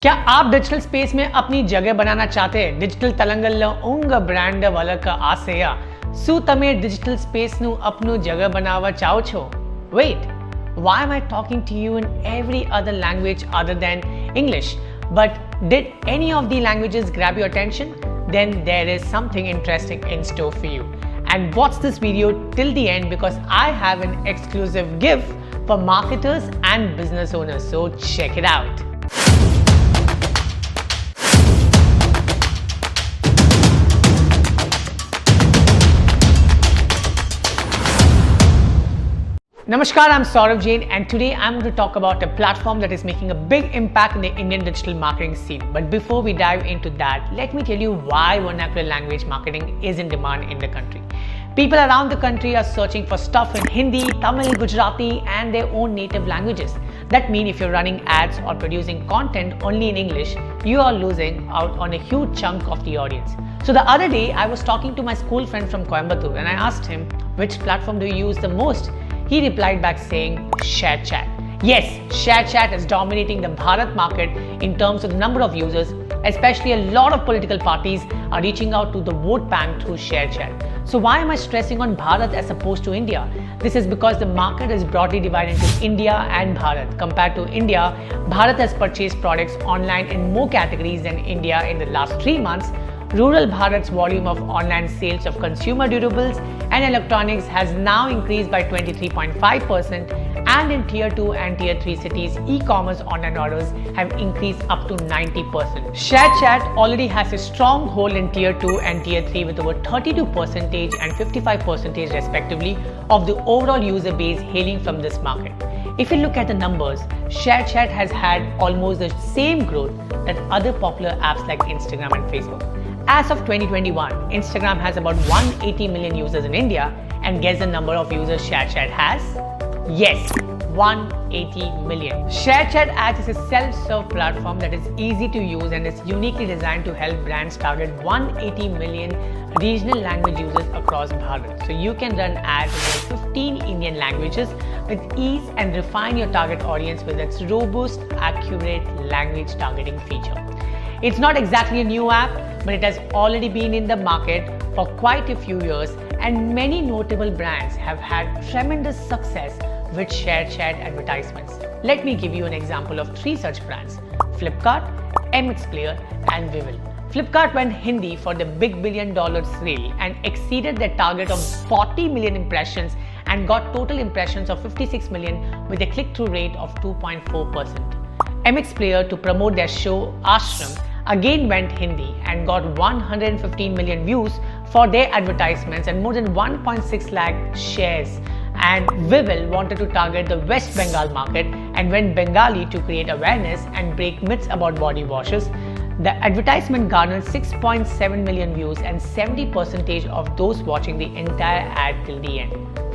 क्या आप digital space में अपनी जगह बनाना चाहते हैं? डिजिटल તલંગલ ઊંઘ બ્રાન્ડ વલક આસેયા શું તમે digital space નું આપનું જગહ બનાવવા ચાહો છો? Wait, why am I talking to you in every other language other than English? But did any of the languages grab your attention? Then there is something interesting in store for you. And watch this video till the end because I have an exclusive gift for marketers and business owners. So check it out. Namaskar, I'm Saurav Jain and today I'm going to talk about a platform that is making a big impact in the Indian digital marketing scene. But before we dive into that, let me tell you why vernacular language marketing is in demand in the country. People around the country are searching for stuff in Hindi, Tamil, Gujarati and their own native languages. That means if you're running ads or producing content only in English, you are losing out on a huge chunk of the audience. So the other day, I was talking to my school friend from Coimbatore and I asked him, which platform do you use the most? He replied back saying ShareChat. Yes, ShareChat is dominating the Bharat market in terms of the number of users, especially a lot of political parties are reaching out to the vote bank through ShareChat. So why am I stressing on Bharat as opposed to India? This is because the market is broadly divided into India and Bharat. Compared to India, Bharat has purchased products online in more categories than India in the last 3 months. Rural Bharat's volume of online sales of consumer durables and electronics has now increased by 23.5%, and in Tier 2 and Tier 3 cities, e-commerce online orders have increased up to 90%. ShareChat already has a strong hold in Tier 2 and Tier 3 with over 32% and 55% respectively of the overall user base hailing from this market. If you look at the numbers, ShareChat has had almost the same growth that other popular apps like Instagram and Facebook. As of 2021, Instagram has about 180 million users in India, and guess the number of users ShareChat has? Yes, 180 million. ShareChat Ads is a self-serve platform that is easy to use and is uniquely designed to help brands target 180 million regional language users across Bharat. So you can run ads in 15 Indian languages with ease and refine your target audience with its robust, accurate language targeting feature. It's not exactly a new app, but it has already been in the market for quite a few years, and many notable brands have had tremendous success with ShareChat advertisements. Let me give you an example of 3 such brands: Flipkart, MX Player and Vival. Flipkart went Hindi for the big $1 billion sale and exceeded their target of 40 million impressions and got total impressions of 56 million with a click-through rate of 2.4%. MX Player, to promote their show Ashram, again went Hindi and got 115 million views for their advertisements and more than 1.6 lakh shares. And Vival wanted to target the West Bengal market and went Bengali to create awareness and break myths about body washes. The advertisement garnered 6.7 million views and 70% of those watching the entire ad till the end.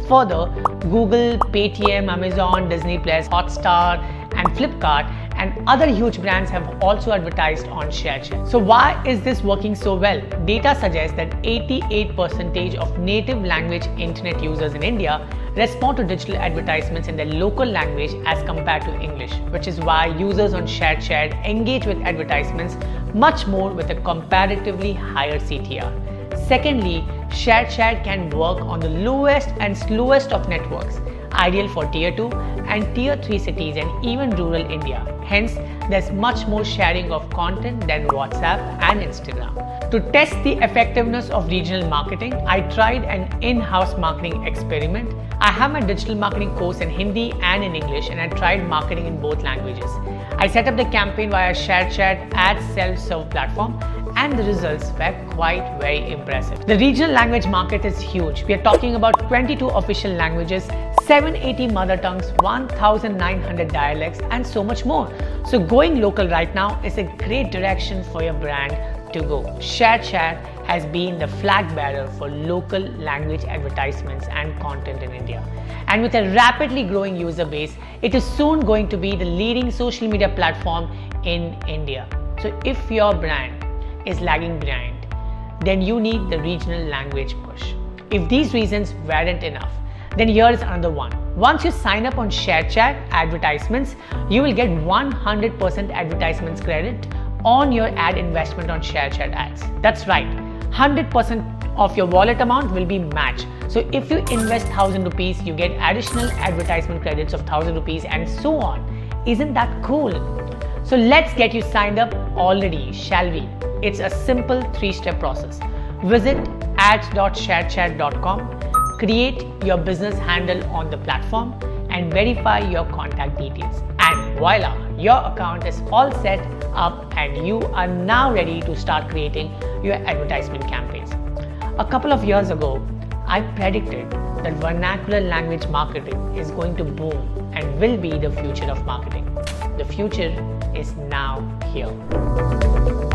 Further, Google, Paytm, Amazon, Disney+, Hotstar and Flipkart and other huge brands have also advertised on ShareChat. So why is this working so well? Data suggests that 88% of native language internet users in India respond to digital advertisements in their local language as compared to English, which is why users on ShareChat engage with advertisements much more with a comparatively higher CTR. Secondly, ShareChat can work on the lowest and slowest of networks, ideal for Tier 2 and Tier 3 cities and even rural India. Hence, there's much more sharing of content than WhatsApp and Instagram. To test the effectiveness of regional marketing, I tried an in-house marketing experiment. I have my digital marketing course in Hindi and in English, and I tried marketing in both languages. I set up the campaign via ShareChat Ads self-serve platform, and the results were quite very impressive. The regional language market is huge. We are talking about 22 official languages, 780 mother tongues, 1,900 dialects and so much more. So going local right now is a great direction for your brand to go. ShareChat has been the flag bearer for local language advertisements and content in India. And with a rapidly growing user base, it is soon going to be the leading social media platform in India. So if your brand is lagging behind, then you need the regional language push. If these reasons weren't enough, then here is another one. Once you sign up on ShareChat advertisements, you will get 100% advertisements credit on your ad investment on ShareChat ads. That's right, 100% of your wallet amount will be matched. So if you invest 1000 rupees, you get additional advertisement credits of 1000 rupees and so on. Isn't that cool? So let's get you signed up already, shall we? It's a simple 3-step process. Visit ads.sharechat.com, create your business handle on the platform and verify your contact details. And voila, your account is all set up and you are now ready to start creating your advertisement campaigns. A couple of years ago, I predicted that vernacular language marketing is going to boom and will be the future of marketing. The future is now here.